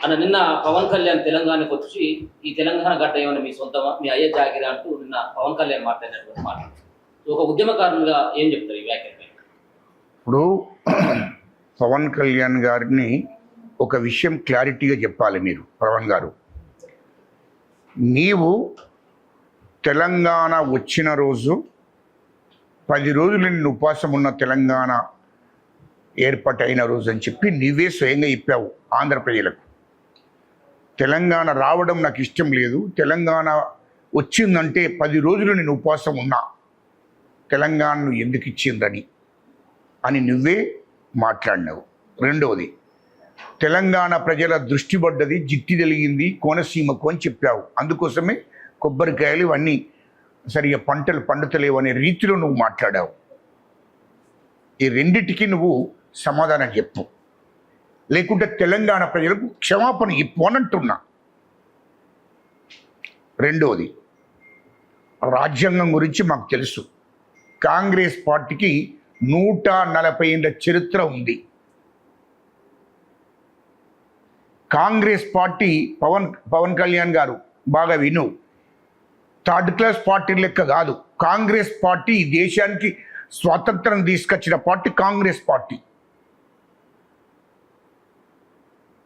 అన్న నిన్న పవన్ కళ్యాణ్ తెలంగాణకు వచ్చి ఈ తెలంగాణ గడ్డ ఏమైనా మీ సొంతమా, మీ అయ్యే జాగిరా అంటూ నిన్న పవన్ కళ్యాణ్ మాట్లాడినటువంటి మాట. ఒక ఉద్యమకారునిగా ఏం చెప్తారు ఈ వ్యాఖ్యలపై? ఇప్పుడు పవన్ కళ్యాణ్ గారిని ఒక విషయం క్లారిటీగా చెప్పాలి మీరు. పవన్ గారు, నీవు తెలంగాణ వచ్చిన రోజు 10 రోజులు నిన్ను ఉపవాసం ఉన్న తెలంగాణ ఏర్పాటైన రోజు అని చెప్పి నీవే స్వయంగా చెప్పావు ఆంధ్ర ప్రజలకు. తెలంగాణ రావడం నాకు ఇష్టం లేదు, తెలంగాణ వచ్చిందంటే 10 రోజులు నేను ఉపవాసం ఉన్నా, తెలంగాణను ఎందుకు ఇచ్చిందని అని నువ్వే మాట్లాడినావు. రెండవది, తెలంగాణ ప్రజల దృష్టి పడ్డది, జిట్టి తెలిగింది కోనసీమకు అని చెప్పావు. అందుకోసమే కొబ్బరికాయలు ఇవన్నీ సరిగా పంటలు పండుతలేవు అనే రీతిలో నువ్వు మాట్లాడావు. ఈ రెండిటికి నువ్వు సమాధానం చెప్పు, లేకుంటే తెలంగాణ ప్రజలకు క్షమాపణ ఇప్పు అని అంటున్నా. రెండవది, రాజ్యాంగం గురించి మాకు తెలుసు. కాంగ్రెస్ పార్టీకి 140 ఏళ్ళ చరిత్ర ఉంది. కాంగ్రెస్ పార్టీ పవన్ కళ్యాణ్ గారు బాగా విను, 3rd క్లాస్ పార్టీ లెక్క కాదు. కాంగ్రెస్ పార్టీ ఈ దేశానికి స్వాతంత్రం తీసుకొచ్చిన పార్టీ కాంగ్రెస్ పార్టీ.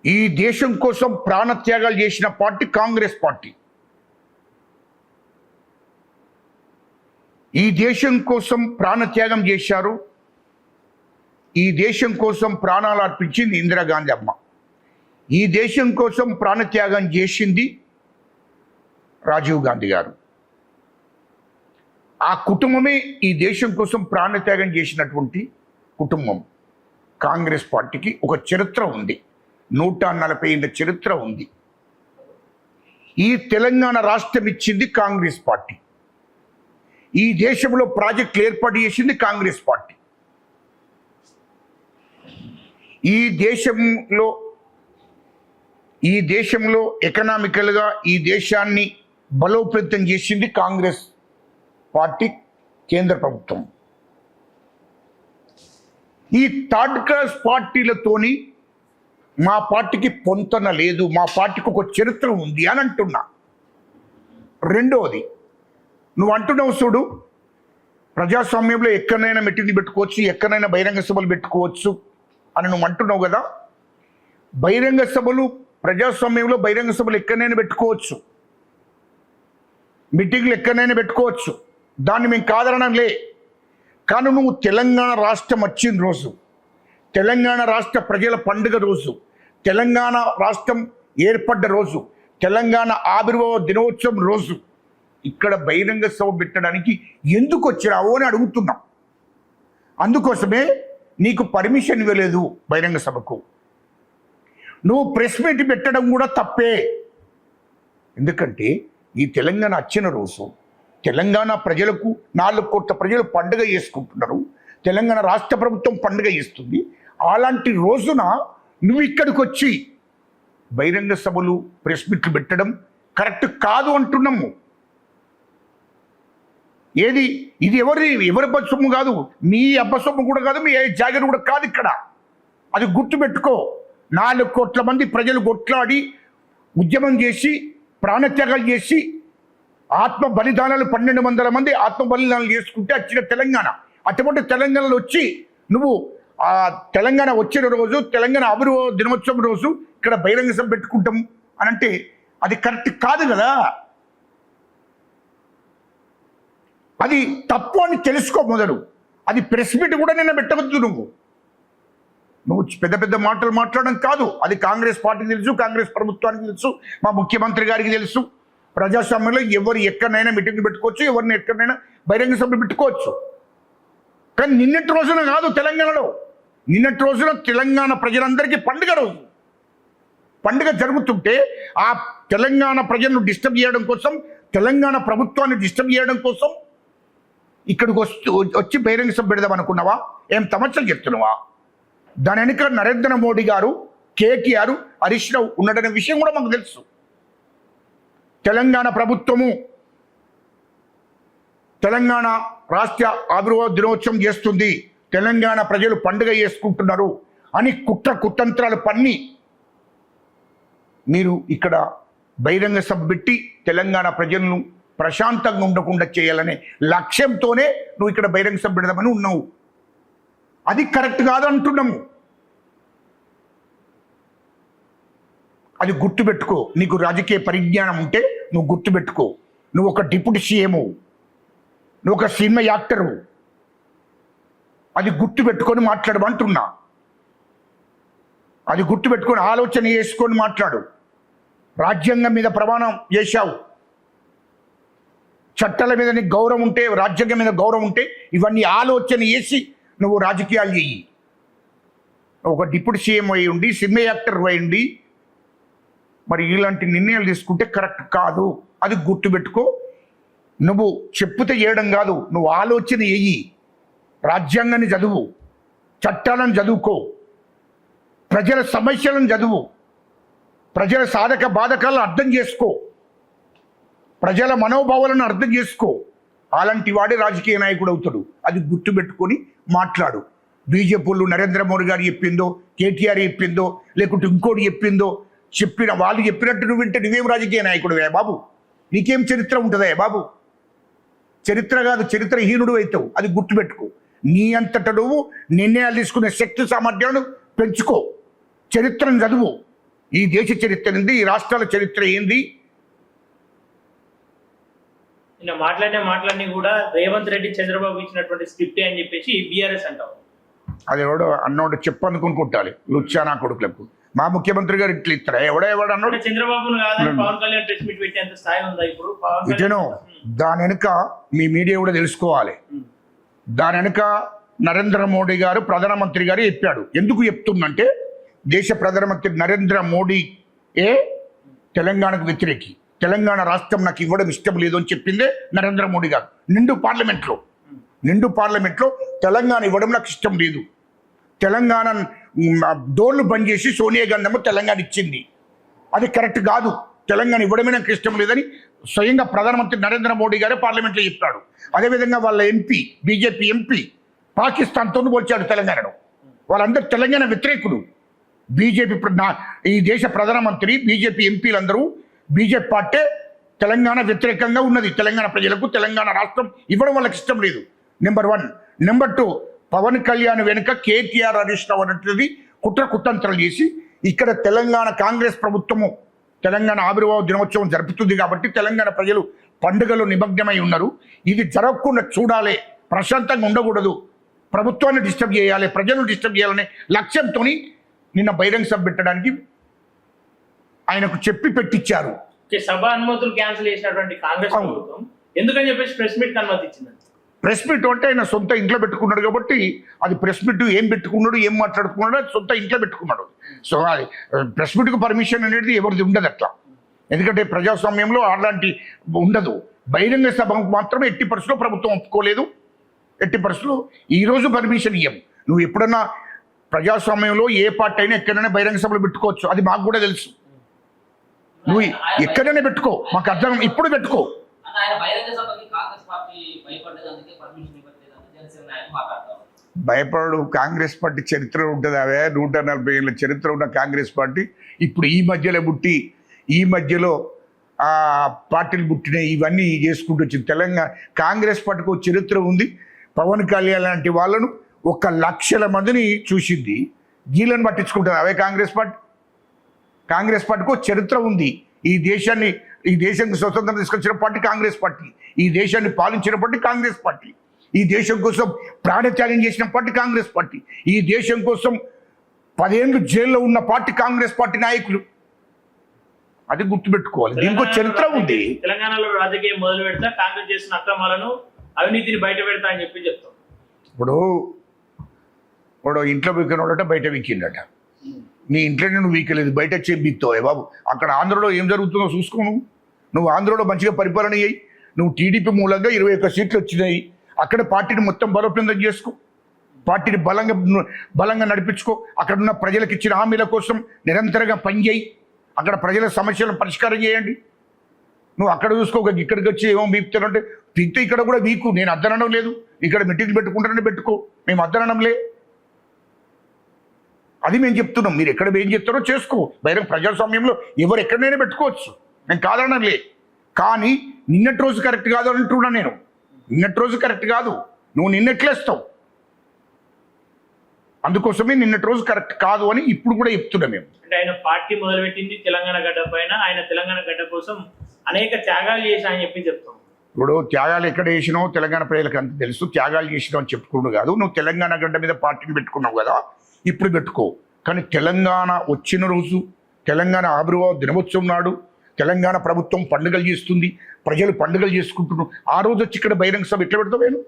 ఈ దేశం కోసం ప్రాణత్యాగాలు చేసిన పార్టీ కాంగ్రెస్ పార్టీ. ఈ దేశం కోసం ప్రాణత్యాగం చేశారు, ఈ దేశం కోసం ప్రాణాలు అర్పించింది ఇందిరాగాంధీ అమ్మ. ఈ దేశం కోసం ప్రాణత్యాగం చేసింది రాజీవ్ గాంధీ గారు. ఆ కుటుంబమే ఈ దేశం కోసం ప్రాణత్యాగం చేసినటువంటి కుటుంబం. కాంగ్రెస్ పార్టీకి ఒక చరిత్ర ఉంది, 140 ఏళ్ళ చరిత్ర ఉంది. ఈ తెలంగాణ రాష్ట్రం ఇచ్చింది కాంగ్రెస్ పార్టీ. ఈ దేశంలో ప్రాజెక్టులు ఏర్పాటు చేసింది కాంగ్రెస్ పార్టీ. ఈ దేశంలో ఎకనామికల్గా ఈ దేశాన్ని బలోపేతం చేసింది కాంగ్రెస్ పార్టీ, కేంద్ర ప్రభుత్వం. ఈ 3rd క్లాస్ పార్టీలతోని మా పార్టీకి పొంతన లేదు, మా పార్టీకి ఒక చరిత్ర ఉంది అని అంటున్నా. రెండవది, నువ్వు అంటున్నావు చూడు, ప్రజాస్వామ్యంలో ఎక్కడైనా మీటింగ్ పెట్టుకోవచ్చు, ఎక్కడైనా బహిరంగ సభలు పెట్టుకోవచ్చు అని నువ్వు అంటున్నావు కదా. బహిరంగ సభలు, ప్రజాస్వామ్యంలో బహిరంగ సభలు ఎక్కడైనా పెట్టుకోవచ్చు, మీటింగ్లు ఎక్కడైనా పెట్టుకోవచ్చు, దాన్ని మేము కాదనలే. కానీ నువ్వు తెలంగాణ రాష్ట్రం వచ్చిన రోజు, తెలంగాణ రాష్ట్ర ప్రజల పండుగ రోజు, తెలంగాణ రాష్ట్రం ఏర్పడ్డ రోజు, తెలంగాణ ఆవిర్భావ దినోత్సవం రోజు ఇక్కడ బహిరంగ సభ పెట్టడానికి ఎందుకు వచ్చినావు అని అడుగుతున్నాం. అందుకోసమే నీకు పర్మిషన్ ఇవ్వలేదు బహిరంగ సభకు. నువ్వు ప్రెస్ మీట్ పెట్టడం కూడా తప్పే. ఎందుకంటే ఈ తెలంగాణ వచ్చిన రోజు తెలంగాణ ప్రజలకు 4 కోట్ల ప్రజలు పండుగ చేసుకుంటున్నారు, తెలంగాణ రాష్ట్ర ప్రభుత్వం పండుగ చేస్తుంది. అలాంటి రోజున నువ్వు ఇక్కడికి వచ్చి బహిరంగ సభలు, ప్రెస్ మీట్లు పెట్టడం కరెక్ట్ కాదు అంటున్నాము. ఏది ఇది ఎవరి సొమ్ము కాదు, మీ అబ్బ సొమ్ము కూడా కాదు, మీ జాగర్ కూడా కాదు ఇక్కడ. అది గుర్తుపెట్టుకో. 4 కోట్ల మంది ప్రజలు కొట్లాడి ఉద్యమం చేసి ప్రాణత్యాగాలు చేసి ఆత్మ బలిదానాలు 1200 మంది ఆత్మ బలిదానాలు చేసుకుంటే వచ్చిన తెలంగాణ. అటువంటి తెలంగాణలో వచ్చి నువ్వు ఆ తెలంగాణ వచ్చిన రోజు, తెలంగాణ ఆవిర్భావ దినోత్సవం రోజు ఇక్కడ బహిరంగ సభ పెట్టుకుంటాం అని అంటే అది కరెక్ట్ కాదు కదా. అది తప్పు అని తెలుసుకో మొదలు. అది ప్రెస్ మీట్ కూడా నిన్న పెట్టవద్దు. నువ్వు పెద్ద పెద్ద మాటలు మాట్లాడడం కాదు. అది కాంగ్రెస్ పార్టీకి తెలుసు, కాంగ్రెస్ ప్రభుత్వానికి తెలుసు, మా ముఖ్యమంత్రి గారికి తెలుసు. ప్రజాస్వామ్యంలో ఎవరు ఎక్కడైనా మీటింగ్ పెట్టుకోవచ్చు, ఎవరిని ఎక్కడైనా బహిరంగ సభ పెట్టుకోవచ్చు. కానీ నిన్నటి రోజున కాదు, తెలంగాణలో నిన్నటి రోజున తెలంగాణ ప్రజలందరికీ పండుగ రోజు. పండుగ జరుగుతుంటే ఆ తెలంగాణ ప్రజలను డిస్టర్బ్ చేయడం కోసం, తెలంగాణ ప్రభుత్వాన్ని డిస్టర్బ్ చేయడం కోసం ఇక్కడికి వచ్చి బహిరంగ సభ పెడదాం అనుకున్నావా? ఏం తమస్యలు చెప్తున్నావా? దాని వెనుక నరేంద్ర మోడీ గారు, కేటీఆర్, హరీష్ రావు ఉన్నాడనే విషయం కూడా మాకు తెలుసు. తెలంగాణ ప్రభుత్వము తెలంగాణ రాష్ట్ర ఆవిర్భావ దినోత్సవం చేస్తుంది, తెలంగాణ ప్రజలు పండుగ చేసుకుంటున్నారు అని కుట్రంత్రాలు పన్ని మీరు ఇక్కడ బహిరంగ సభ పెట్టి తెలంగాణ ప్రజలను ప్రశాంతంగా ఉండకుండా చేయాలనే లక్ష్యంతోనే నువ్వు ఇక్కడ బహిరంగ సభ పెడదామని ఉన్నావు. అది కరెక్ట్ కాదు అంటున్నాము. అది గుర్తుపెట్టుకో. నీకు రాజకీయ పరిజ్ఞానం ఉంటే నువ్వు గుర్తుపెట్టుకో. నువ్వు ఒక డిప్యూటీ సీఎం, నువ్వు ఒక సినిమా యాక్టరు. అది గుర్తుపెట్టుకొని మాట్లాడమంటున్నా. అది గుర్తుపెట్టుకొని ఆలోచన చేసుకొని మాట్లాడు. రాజ్యాంగం మీద ప్రమాణం చేశావు. చట్టాల మీద నీకు గౌరవం ఉంటే, రాజ్యాంగం మీద గౌరవం ఉంటే ఇవన్నీ ఆలోచన చేసి నువ్వు రాజకీయాలు చెయ్యి. ఒక డిప్యూటీ సీఎం అయి ఉండి, సినిమా యాక్టర్ అయి ఉండి మరి ఇలాంటి నిర్ణయాలు తీసుకుంటే కరెక్ట్ కాదు. అది గుర్తుపెట్టుకో. నువ్వు చెప్పుతే చేయడం కాదు, నువ్వు ఆలోచన చెయ్యి. రాజ్యాంగాన్ని చదువు, చట్టాలను చదువుకో, ప్రజల సమస్యలను చదువు, ప్రజల సాధక బాధకాలను అర్థం చేసుకో, ప్రజల మనోభావాలను అర్థం చేసుకో. అలాంటి వాడే రాజకీయ నాయకుడు అవుతాడు. అది గుర్తుపెట్టుకొని మాట్లాడు. బీజేపీలు నరేంద్ర మోడీ గారు చెప్పిందో, కేటీఆర్ చెప్పిందో, లేకుంటే ఇంకోటి చెప్పిందో చెప్పిన వాళ్ళు చెప్పినట్టు నువ్వు వింటే నువ్వేం రాజకీయ నాయకుడువే బాబు? నీకేం చరిత్ర ఉంటుందా బాబు? చరిత్ర కాదు, చరిత్రహీనుడు అవుతావు. అది గుర్తుపెట్టుకో. నీ అంతట నువ్వు నిర్ణయాలు తీసుకునే శక్తి సామర్థ్యాలను పెంచుకో. చరిత్రను చదువు. ఈ దేశ చరిత్ర ఏంది, ఈ రాష్ట్రాల చరిత్ర ఏంది. నిన్న మాట్లాడిన కూడా రేవంత్ రెడ్డి చంద్రబాబు ఇచ్చినటువంటి స్క్రిప్టే అని చెప్పేసి బీఆర్ఎస్ అంటావు. అది ఎవడో అన్నోడు చెప్పనుకుంటాలి లుచ్చానా కొడుకులకు. మా ముఖ్యమంత్రి గారు ఇట్లా ఇస్తారా? ఎవడు అన్నాడు? చంద్రబాబును కాదని పవన్ కళ్యాణ్ ప్రెస్ మీట్ పెట్టేంత స్థాయి ఉందా ఇప్పుడు పవన్ ఇటేనో? దాని వెనుక మీ మీడియా కూడా తెలుసుకోవాలి. దాని వెనుక నరేంద్ర మోడీ గారు, ప్రధానమంత్రి గారు చెప్పాడు. ఎందుకు చెప్తుందంటే దేశ ప్రధానమంత్రి నరేంద్ర మోడీ తెలంగాణకు వ్యతిరేకి. తెలంగాణ రాష్ట్రం నాకు ఇవ్వడం ఇష్టం లేదు అని చెప్పిందే నరేంద్ర మోడీ గారు నిండు పార్లమెంట్లో తెలంగాణ ఇవ్వడం నాకు ఇష్టం లేదు. తెలంగాణ డోర్లు బంద్ చేసి సోనియా గాంధీ తెలంగాణ ఇచ్చింది. అది కరెక్ట్ కాదు. తెలంగాణ ఇవ్వడమే నాకు ఇష్టం లేదని స్వయంగా ప్రధానమంత్రి నరేంద్ర మోడీ గారే పార్లమెంట్లో చెప్పాడు. అదేవిధంగా వాళ్ళ ఎంపీ, బీజేపీ ఎంపీ పాకిస్తాన్తో పోల్చాడు తెలంగాణను. వాళ్ళందరూ తెలంగాణ వ్యతిరేకులు. బీజేపీ ఈ దేశ ప్రధానమంత్రి, బీజేపీ ఎంపీలందరూ బీజేపీ పార్టీ తెలంగాణ వ్యతిరేకంగా ఉన్నది. తెలంగాణ ప్రజలకు తెలంగాణ రాష్ట్రం ఇవ్వడం వాళ్ళకి ఇష్టం లేదు. నెంబర్ 1. నెంబర్ 2, పవన్ కళ్యాణ్ వెనుక కేటీఆర్ హరీష్ రావు అనేది కుట్రకుతంత్రాలు చేసి ఇక్కడ తెలంగాణ కాంగ్రెస్ ప్రభుత్వము తెలంగాణ ఆవిర్భావ దినోత్సవం జరుపుతుంది కాబట్టి తెలంగాణ ప్రజలు పండుగలో నిమగ్నమై ఉన్నారు. ఇది జరగకుండా చూడాలి, ప్రశాంతంగా ఉండకూడదు, ప్రభుత్వాన్ని డిస్టర్బ్ చేయాలి, ప్రజలను డిస్టర్బ్ చేయాలనే లక్ష్యంతో నిన్న బహిరంగ సభ పెట్టడానికి ఆయనకు చెప్పి పెట్టించారు. సభ అనుమతులు క్యాన్సిల్ చేసినటువంటి కాంగ్రెస్ ప్రభుత్వం ఎందుకని చెప్పేసి ప్రెస్ మీట్ అనుమతి ఇచ్చింది. ప్రెస్ మీట్ అంటే ఆయన సొంత ఇంట్లో పెట్టుకున్నాడు కాబట్టి అది ప్రెస్ మీట్ ఏం పెట్టుకున్నాడు, ఏం మాట్లాడుకున్నాడు, అది సొంత ఇంట్లో పెట్టుకున్నాడు. సో అది ప్రెస్ మీట్కు పర్మిషన్ అనేది ఎవరిది ఉండదు అట్లా. ఎందుకంటే ప్రజాస్వామ్యంలో అలాంటి ఉండదు. బహిరంగ సభకు మాత్రమే ఎట్టి పరిస్థితుల్లో ప్రభుత్వం ఒప్పుకోలేదు. ఎట్టి పరిస్థితుల్లో ఈరోజు పర్మిషన్ ఇవ్వం. నువ్వు ఎప్పుడన్నా ప్రజాస్వామ్యంలో ఏ పార్టీ అయినా ఎక్కడైనా బహిరంగ సభలు పెట్టుకోవచ్చు. అది మాకు కూడా తెలుసు. నువ్వు ఎక్కడైనా పెట్టుకో, మాకు అర్థం. ఇప్పుడు పెట్టుకో. భయపడు. కాంగ్రెస్ పార్టీ చరిత్ర ఉంటుంది. అవే 140 ఏళ్ళ చరిత్ర ఉన్న కాంగ్రెస్ పార్టీ ఇప్పుడు ఈ మధ్యలో పుట్టి, ఈ మధ్యలో ఆ పార్టీలు పుట్టినాయి. ఇవన్నీ చేసుకుంటూ వచ్చింది. తెలంగాణ కాంగ్రెస్ పార్టీకి ఒక చరిత్ర ఉంది. పవన్ కళ్యాణ్ లాంటి వాళ్ళను 1,00,000 మందిని చూసింది. గీలను పట్టించుకుంటుంది అవే కాంగ్రెస్ పార్టీ. కాంగ్రెస్ పార్టీకి ఒక చరిత్ర ఉంది. ఈ దేశానికి స్వతంత్రం తీసుకొచ్చిన పార్టీ కాంగ్రెస్ పార్టీ. ఈ దేశాన్ని పాలించిన పార్టీ కాంగ్రెస్ పార్టీ. ఈ దేశం కోసం ప్రాణత్యాగం చేసిన పార్టీ కాంగ్రెస్ పార్టీ. ఈ దేశం కోసం 10 ఏళ్ళు జైల్లో ఉన్న పార్టీ కాంగ్రెస్ పార్టీ నాయకులు. అది గుర్తుపెట్టుకోవాలి. దీనికి చరిత్ర ఉంది. తెలంగాణలో రాజకీయం మొదలు పెడతా కాంగ్రెస్ చేసిన అక్రమాలను, అవినీతిని బయట పెడతా అని చెప్తాం. ఇప్పుడు ఇంట్లో వీకినోడట బయట వీకిండట. నీ ఇంట్లోనే నువ్వు వీకలేదు, బయట చెంపిస్తావు బాబు. అక్కడ ఆంధ్రలో ఏం జరుగుతుందో చూసుకోను. నువ్వు ఆంధ్రలో మంచిగా పరిపాలన చేయి. నువ్వు టీడీపీ మూలంగా 21 సీట్లు వచ్చినాయి. అక్కడ పార్టీని మొత్తం బలోపేతం చేసుకో, పార్టీని బలంగా నడిపించుకో. అక్కడ ఉన్న ప్రజలకు ఇచ్చిన హామీల కోసం నిరంతరంగా పనిచేయి. అక్కడ ప్రజల సమస్యలను పరిష్కారం చేయండి. నువ్వు అక్కడ చూసుకో, ఇక్కడికి వచ్చి ఏమో వీపుతానంటే పీక్తే ఇక్కడ కూడా వీకు. నేను అద్దనడం లేదు. ఇక్కడ మీటింగ్లు పెట్టుకుంటానని పెట్టుకో, మేము అద్దనడంలే. అది మేము చెప్తున్నాం. మీరు ఎక్కడ ఏం చెప్తారో చేసుకో, బహిరంగ ప్రజాస్వామ్యంలో ఎవరు ఎక్కడైనా పెట్టుకోవచ్చు, నేను కాదనలే. కానీ నిన్నటి రోజు కరెక్ట్ కాదు అని అంటున్నా నేను. నిన్నటి రోజు కరెక్ట్ కాదు, నువ్వు నిన్నెట్లేస్తావు. అందుకోసమే నిన్నటి రోజు కరెక్ట్ కాదు అని ఇప్పుడు కూడా చెప్తున్నాం మేము. అంటే ఆయన పార్టీ మొదలుపెట్టింది తెలంగాణ గడ్డ పైన, ఆయన తెలంగాణ గడ్డ కోసం అనేక త్యాగాలు చేశా అని చెప్పి చెప్తాం. ఇప్పుడు త్యాగాలు ఎక్కడ చేసినావు తెలంగాణ ప్రజలకు అంత తెలుసు. త్యాగాలు చేసినావు అని చెప్పుకోవడం కాదు. నువ్వు తెలంగాణ గడ్డ మీద పార్టీని పెట్టుకున్నావు కదా, ఇప్పుడు పెట్టుకో. కానీ తెలంగాణ వచ్చిన రోజు, తెలంగాణ ఆవిర్భావ దినోత్సవం నాడు తెలంగాణ ప్రభుత్వం పండుగలు చేస్తుంది, ప్రజలు పండుగలు చేసుకుంటున్నారు. ఆ రోజు వచ్చి ఇక్కడ బహిరంగ సభ ఎట్లా పెడతావు? నేను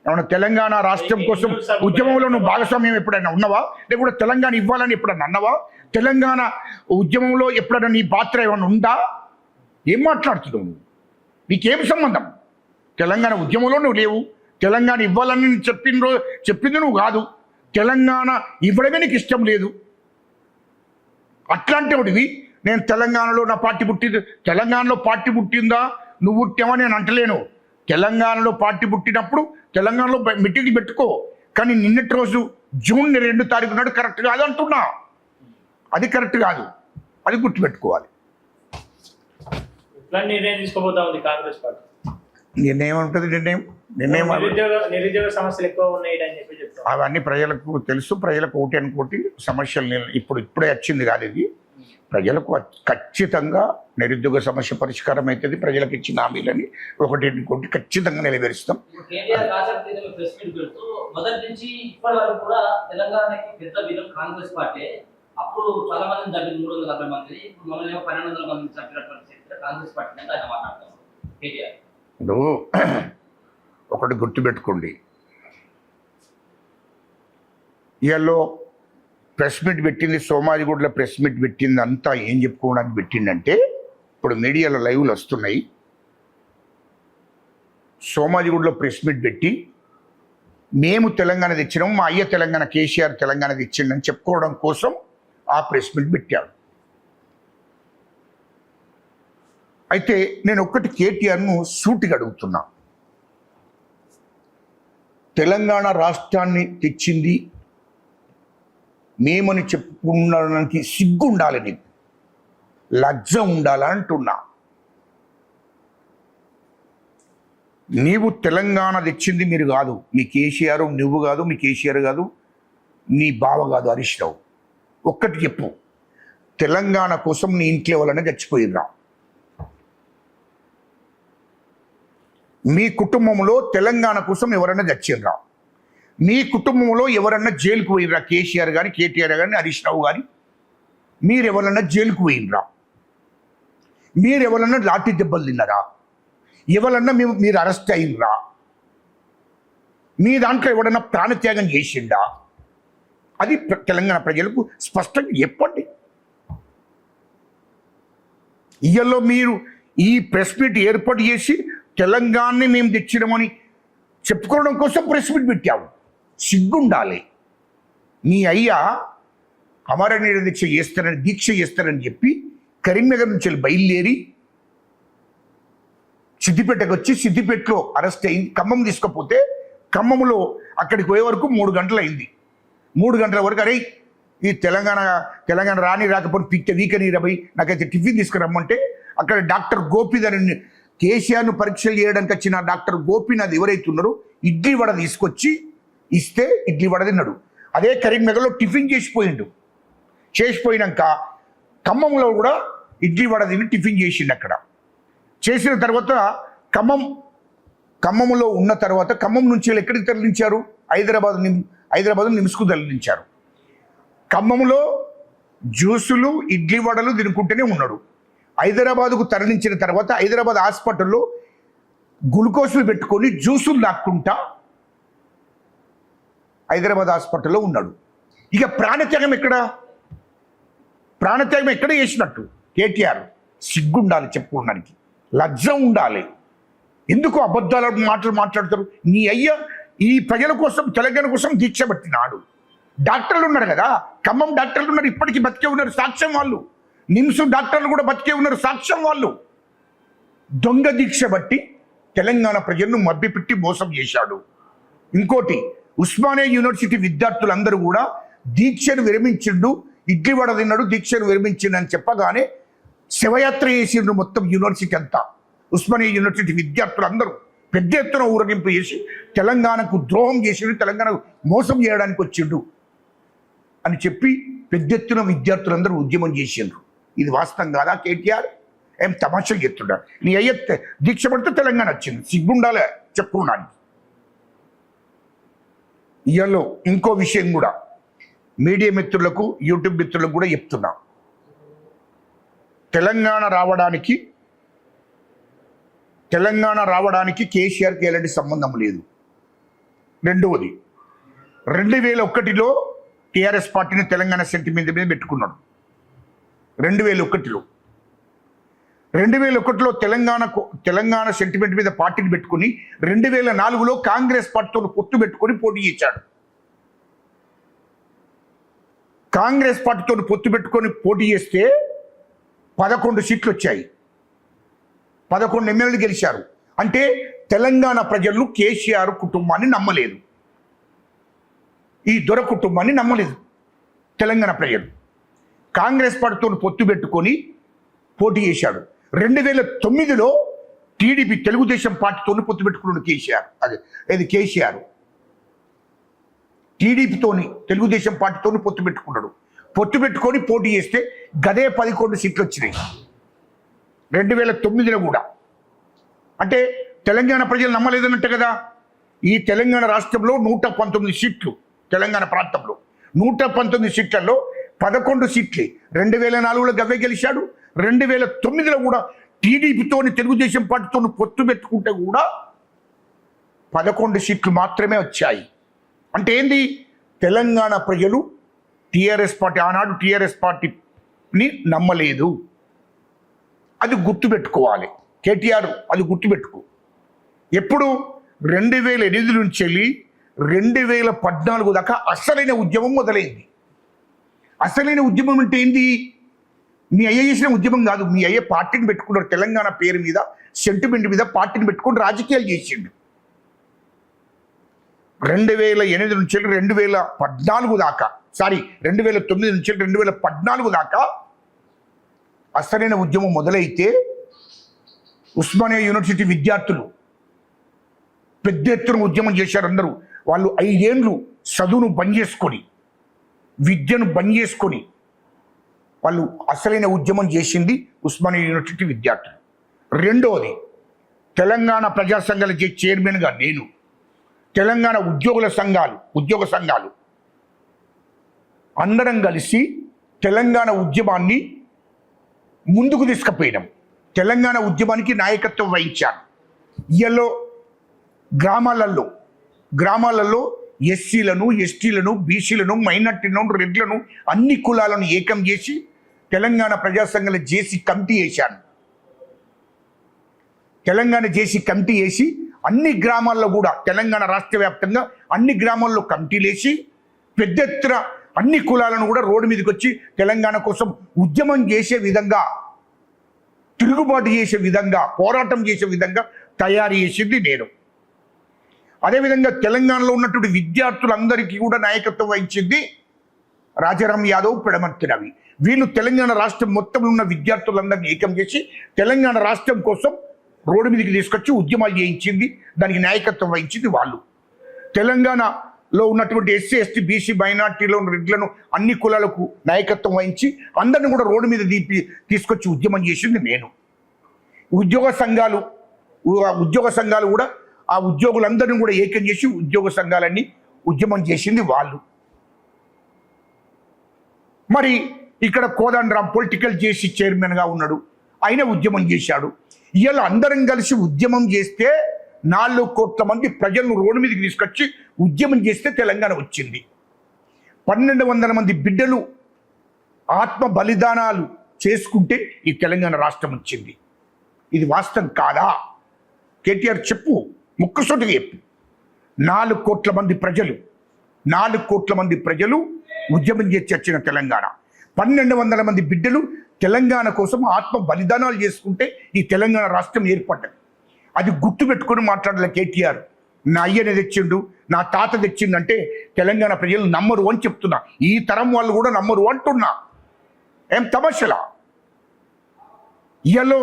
ఏమన్నా తెలంగాణ రాష్ట్రం కోసం ఉద్యమంలో నువ్వు భాగస్వామ్యం ఎప్పుడైనా ఉన్నావా? లేకుంటే తెలంగాణ ఇవ్వాలని ఎప్పుడైనా అన్నావా? తెలంగాణ ఉద్యమంలో ఎప్పుడైనా నీ పాత్ర ఏమైనా ఉందా? ఏం మాట్లాడుతున్నావు నువ్వు? నీకేం సంబంధం? తెలంగాణ ఉద్యమంలో నువ్వు లేవు. తెలంగాణ ఇవ్వాలని చెప్పింది నువ్వు కాదు. తెలంగాణ ఇవ్వడమే నీకు ఇష్టం లేదు. అట్లాంటి వాడివి నేను తెలంగాణలో నా పార్టీ పుట్టింది, తెలంగాణలో పార్టీ పుట్టిందా నువ్వు పుట్టావని నేను అంటలేను. తెలంగాణలో పార్టీ పుట్టినప్పుడు తెలంగాణలో మీటింగ్లు పెట్టుకో. కానీ నిన్నటి రోజు జూన్ 2 తారీఖు నాడు కరెక్ట్ కాదు అంటున్నా. అది కరెక్ట్ కాదు, అది గుర్తుపెట్టుకోవాలి. ఇట్లా నిర్ణయం తీసుకోబోతా ఉంది కాంగ్రెస్ పార్టీ. నిర్ణయం ఉంటుంది. నిర్ణయం నిరుద్యోగ సమస్యలు ఎక్కువ ఉన్నాయి అని చెప్పి చెప్తాం. అవన్నీ ప్రజలకు తెలుసు. ప్రజలకు ఒకటి అనుకోటి సమస్యలు ఇప్పుడే వచ్చింది కాదు ఇది. ప్రజలకు ఖచ్చితంగా నిరుద్యోగ సమస్య పరిష్కారం అవుతుంది. ప్రజలకు ఇచ్చిన హామీలని ఒకటి అనుకోటి ఖచ్చితంగా నెరవేరుస్తాం. కేటీఆర్ కాసేపు ప్రెస్ మీట్ పెడుతూ మొదటి నుంచి ఇప్పటి వరకు కూడా తెలంగాణకి పెద్ద విధం కాంగ్రెస్ పార్టీ. అప్పుడు చాలా మందిని చంపిన 340 మంది, ఇప్పుడు మమ్మల్ని 1200 మందిని చంపినటువంటి చరిత్ర కాంగ్రెస్ పార్టీ అంటే ఆయన మాట్లాడతాం. కేటీఆర్ ఇప్పుడు ఒకటి గుర్తుపెట్టుకోండి, ఇవాళ ప్రెస్ మీట్ పెట్టింది, సోమాజిగూడలో ప్రెస్ మీట్ పెట్టింది అంతా ఏం చెప్పుకోవడానికి పెట్టిందంటే, ఇప్పుడు మీడియాలో లైవ్లు వస్తున్నాయి. సోమాజిగూడలో ప్రెస్ మీట్ పెట్టి మేము తెలంగాణ తెచ్చినాము, మా అయ్య తెలంగాణ, కేసీఆర్ తెలంగాణ తెచ్చిండని చెప్పుకోవడం కోసం ఆ ప్రెస్ మీట్ పెట్టాడు. అయితే నేను ఒక్కటి కేటీఆర్ను సూటిగా అడుగుతున్నా, తెలంగాణ రాష్ట్రాన్ని తెచ్చింది మేమని చెప్పుకున్నానికి సిగ్గు ఉండాలి, నీకు లజ్జ ఉండాలి అంటున్నా. నీవు తెలంగాణ తెచ్చింది మీరు కాదు, మీ కేసీఆర్, నువ్వు కాదు, మీ కేసీఆర్ కాదు, నీ బావ కాదు హరీష్ రావు. ఒక్కటి చెప్పు, తెలంగాణ కోసం నీ ఇంట్లో వాళ్ళనే చచ్చిపోయిర్రా? మీ కుటుంబంలో తెలంగాణ కోసం ఎవరైనా చచ్చిర్రా? మీ కుటుంబంలో ఎవరన్నా జైలుకు పోయినరా? కేసీఆర్ కానీ, కేటీఆర్ కానీ, హరీష్ రావు కానీ మీరు ఎవరన్నా జైలుకు పోయినరా? మీరు ఎవరన్నా లాఠీ దెబ్బలు తిన్నారా? ఎవరన్నా మీరు అరెస్ట్ అయినరా? మీ దాంట్లో ఎవడన్నా ప్రాణత్యాగం చేసిండా? అది తెలంగాణ ప్రజలకు స్పష్టంగా చెప్పండి. ఇయ్యలో మీరు ఈ ప్రెస్ మీట్ ఏర్పాటు చేసి తెలంగాణని మేము తెచ్చినామని చెప్పుకోవడం కోసం ప్రెస్ మీట్ పెట్టావు. సిగ్గుండాలి. నీ అయ్యా అమరనీయ దీక్ష చేస్తానని చెప్పి కరీంనగర్ నుంచి బయలుదేరి సిద్దిపేటకు వచ్చి సిద్దిపేటలో అరెస్ట్ అయింది. ఖమ్మం తీసుకపోతే ఖమ్మంలో అక్కడికి పోయే వరకు 3 గంటలు అయింది. 3 గంటల వరకు అరే ఈ తెలంగాణ రాని రాకపోతే పిక్చ వీకని రబై నాకైతే టిఫిన్ తీసుకురమ్మంటే అక్కడ డాక్టర్ గోపీధరని కేసీఆర్ను పరీక్షలు చేయడానికి వచ్చిన డాక్టర్ గోపీనాథ్ ఎవరైతే ఉన్నారో ఇడ్లీ వడ తీసుకొచ్చి ఇస్తే ఇడ్లీ వడ తిన్నాడు. అదే కరీంనగర్లో టిఫిన్ చేసిపోయినాక ఖమ్మంలో కూడా ఇడ్లీ వడ తిని టిఫిన్ చేసిండు. అక్కడ చేసిన తర్వాత ఖమ్మంలో ఉన్న తర్వాత ఖమ్మం నుంచి ఎక్కడికి తరలించారు? హైదరాబాద్ నిమ్స్కు తరలించారు. ఖమ్మంలో జ్యూసులు ఇడ్లీ వడలు తినుకుంటూనే ఉన్నాడు. హైదరాబాద్కు తరలించిన తర్వాత హైదరాబాద్ హాస్పిటల్లో గ్లూకోజులు పెట్టుకొని జ్యూసులు దాక్కుంటా హైదరాబాద్ హాస్పిటల్లో ఉన్నాడు. ఇక ప్రాణత్యాగం ఎక్కడ చేసినట్టు? కేటీఆర్ సిగ్గుండాలి, చెప్పుకోవడానికి లజ్జ ఉండాలి. ఎందుకు అబద్ధాల మాటలు మాట్లాడతారు? నీ అయ్య ఈ ప్రజల కోసం, తెలంగాణ కోసం దీక్ష పట్టినాడు. డాక్టర్లు ఉన్నారు కదా, ఖమ్మం డాక్టర్లు ఉన్నారు, ఇప్పటికీ బతికే ఉన్నారు, సాక్ష్యం వాళ్ళు. నిమ్స్ డాక్టర్లు కూడా బతికే ఉన్నారు, సాక్ష్యం వాళ్ళు. దొంగ దీక్ష బట్టి తెలంగాణ ప్రజలను మభ్యపెట్టి మోసం చేశాడు. ఇంకోటి, ఉస్మానియా యూనివర్సిటీ విద్యార్థులందరూ కూడా దీక్షను విరమించిండు, ఇడ్లీ వడ తిన్నాడు, దీక్షను విరమించిండు అని చెప్పగానే శివయాత్ర చేసిండు మొత్తం యూనివర్సిటీ అంతా. ఉస్మానియా యూనివర్సిటీ విద్యార్థులు అందరూ పెద్ద ఎత్తున ఊరగింపు చేసి తెలంగాణకు ద్రోహం చేసిండు, తెలంగాణకు మోసం చేయడానికి వచ్చిండు అని చెప్పి పెద్ద ఎత్తున విద్యార్థులందరూ ఉద్యమం చేసిండ్రు. ఇది వాస్తవం కాదా కేటీఆర్? ఏం తమాషా చెప్తున్నాడు? నీ అయ్యే దీక్ష పడితే తెలంగాణ వచ్చింది, సిగ్గుండాలే చెప్పుకున్నాను. ఇవాళ ఇంకో విషయం కూడా మీడియా మిత్రులకు, యూట్యూబ్ మిత్రులకు కూడా చెప్తున్నా. తెలంగాణ రావడానికి కేసీఆర్కి ఎలాంటి సంబంధం లేదు. రెండవది, 2001లో టీఆర్ఎస్ పార్టీని తెలంగాణ సెంటిమెంట్ మీద పెట్టుకున్నాడు. 2001లో తెలంగాణ సెంటిమెంట్ మీద పార్టీని పెట్టుకుని 2004లో కాంగ్రెస్ పార్టీతో పొత్తు పెట్టుకొని పోటీ చేశాడు. కాంగ్రెస్ పార్టీతో పొత్తు పెట్టుకొని పోటీ చేస్తే 11 సీట్లు వచ్చాయి, 11 ఎమ్మెల్యేలు గెలిచారు. అంటే తెలంగాణ ప్రజలు కేసీఆర్ కుటుంబాన్ని నమ్మలేదు, ఈ దొర కుటుంబాన్ని నమ్మలేదు తెలంగాణ ప్రజలు. కాంగ్రెస్ పార్టీతో పొత్తు పెట్టుకొని పోటీ చేశాడు. 2009లో టీడీపీ తెలుగుదేశం పార్టీతో పొత్తు పెట్టుకున్నాడు కేసీఆర్. టీడీపీతోని తెలుగుదేశం పార్టీతో పొత్తు పెట్టుకున్నాడు. పొత్తు పెట్టుకొని పోటీ చేస్తే గదే 11 సీట్లు వచ్చినాయి 2009లో కూడా. అంటే తెలంగాణ ప్రజలు నమ్మలేదన్నట్టే కదా. ఈ తెలంగాణ రాష్ట్రంలో 119 సీట్లు, తెలంగాణ ప్రాంతంలో 119 సీట్లలో 11 సీట్లే 2004లో గవ్వే గెలిచాడు. 2009లో కూడా టీడీపీతోని తెలుగుదేశం పార్టీతో పొత్తు పెట్టుకుంటే కూడా 11 సీట్లు మాత్రమే వచ్చాయి. అంటే ఏంది? తెలంగాణ ప్రజలు టీఆర్ఎస్ పార్టీ, ఆనాడు టీఆర్ఎస్ పార్టీని నమ్మలేదు. అది గుర్తుపెట్టుకోవాలి కేటీఆర్, అది గుర్తుపెట్టుకో. ఎప్పుడు 2008 నుంచి వెళ్ళి 2014 దాకా అసలైన ఉద్యమం మొదలైంది. అసలైన ఉద్యమం అంటే ఏంది? మీ అయ్య చేసిన ఉద్యమం కాదు. మీ అయ్య పార్టీని పెట్టుకున్నాడు, తెలంగాణ పేరు మీద సెంటిమెంట్ మీద పార్టీని పెట్టుకుని రాజకీయాలు చేసిండు. 2008 నుంచి 2014 దాకా, 2009 నుంచి 2014 దాకా అసలైన ఉద్యమం మొదలైతే ఉస్మానియా యూనివర్సిటీ విద్యార్థులు పెద్ద ఎత్తున ఉద్యమం చేశారు. అందరూ వాళ్ళు 5 ఏళ్ళు చదువును బంద్ చేసుకొని, విద్యను బంద్ చేసుకొని వాళ్ళు అసలైన ఉద్యమం చేసింది ఉస్మానియా యూనివర్సిటీ విద్యార్థులు. రెండవది, తెలంగాణ ప్రజా సంఘాల చైర్మన్గా నేను, తెలంగాణ ఉద్యోగ సంఘాలు అందరం కలిసి తెలంగాణ ఉద్యమాన్ని ముందుకు తీసుకుపోయినాం. తెలంగాణ ఉద్యమానికి నాయకత్వం వహించాను. ఇయ్యలో గ్రామాలలో ఎస్సీలను, ఎస్టీలను, బీసీలను, మైనార్టీలను, రెడ్లను, అన్ని కులాలను ఏకం చేసి తెలంగాణ ప్రజా సంఘాల జేసీ కమిటీ వేశాను. తెలంగాణ జేసీ కమిటీ వేసి అన్ని గ్రామాల్లో కూడా తెలంగాణ రాష్ట్ర వ్యాప్తంగా అన్ని గ్రామాల్లో కమిటీలు వేసి పెద్ద ఎత్తున అన్ని కులాలను కూడా రోడ్డు మీదకి వచ్చి తెలంగాణ కోసం ఉద్యమం చేసే విధంగా, తిరుగుబాటు చేసే విధంగా, పోరాటం చేసే విధంగా తయారు చేసింది నేను. అదేవిధంగా తెలంగాణలో ఉన్నటువంటి విద్యార్థులందరికీ కూడా నాయకత్వం వహించింది రాజారాం యాదవ్, పిడమర్తి రవి. వీళ్ళు తెలంగాణ రాష్ట్రం మొత్తంలో ఉన్న విద్యార్థులందరినీ ఏకం చేసి తెలంగాణ రాష్ట్రం కోసం రోడ్డు మీదకి తీసుకొచ్చి ఉద్యమాలు చేయించింది, దానికి నాయకత్వం వహించింది వాళ్ళు. తెలంగాణలో ఉన్నటువంటి ఎస్సీ, ఎస్టీ, బీసీ, మైనార్టీలను, రెడ్లను, అన్ని కులాలకు నాయకత్వం వహించి అందరిని కూడా రోడ్డు మీద తీసుకొచ్చి ఉద్యమం చేసింది నేను. ఉద్యోగ సంఘాలు కూడా ఆ ఉద్యోగులందరినీ కూడా ఏకం చేసి ఉద్యోగ సంఘాలన్నీ ఉద్యమం చేసింది వాళ్ళు. మరి ఇక్కడ కోదండరాం పొలిటికల్ జేసీ చైర్మన్గా ఉన్నాడు, ఆయన ఉద్యమం చేశాడు. ఇవాళ అందరం కలిసి ఉద్యమం చేస్తే 4 కోట్ల మంది ప్రజలను రోడ్డు మీదకి తీసుకొచ్చి ఉద్యమం చేస్తే తెలంగాణ వచ్చింది. 1200 మంది బిడ్డలు ఆత్మ బలిదానాలు చేసుకుంటే ఈ తెలంగాణ రాష్ట్రం వచ్చింది. ఇది వాస్తవం కాదా? కేటీఆర్ చెప్పు, ముక్కసొట్టుగా చెప్పు. 4 కోట్ల మంది ప్రజలు ఉద్యమం చేసి వచ్చిన తెలంగాణ, 1200 మంది బిడ్డలు తెలంగాణ కోసం ఆత్మ బలిదానాలు చేసుకుంటే ఈ తెలంగాణ రాష్ట్రం ఏర్పడ్డది. అది గుర్తుపెట్టుకొని మాట్లాడాలి కేటీఆర్. నా అయ్యని తెచ్చిండు, నా తాత తెచ్చిందంటే తెలంగాణ ప్రజలు నమ్మరు అని చెప్తున్నా. ఈ తరం వాళ్ళు కూడా నమ్మరు అంటున్నా. ఏం తమాషలా? ఇయాలో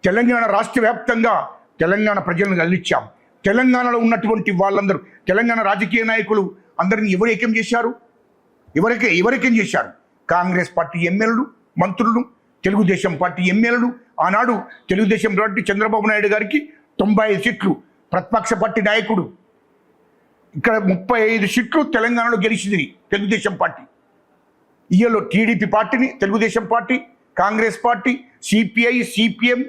తెలంగాణ రాష్ట్ర వ్యాప్తంగా తెలంగాణ ప్రజలను కదిలిచ్చాం. తెలంగాణలో ఉన్నటువంటి వాళ్ళందరూ తెలంగాణ రాజకీయ నాయకులు అందరిని ఎవరు ఏకం చేశారు? ఎవరికేం చేశారు? కాంగ్రెస్ పార్టీ ఎమ్మెల్యేలు, మంత్రులు, తెలుగుదేశం పార్టీ ఎమ్మెల్యేలు. ఆనాడు తెలుగుదేశం పార్టీ చంద్రబాబు నాయుడు గారికి 95 సీట్లు, ప్రతిపక్ష పార్టీ నాయకుడు ఇక్కడ 35 సీట్లు తెలంగాణలో గెలిచింది తెలుగుదేశం పార్టీ. ఇయలో టీడీపీ పార్టీని, Telugu Desam party, Congress party, CPI, CPM,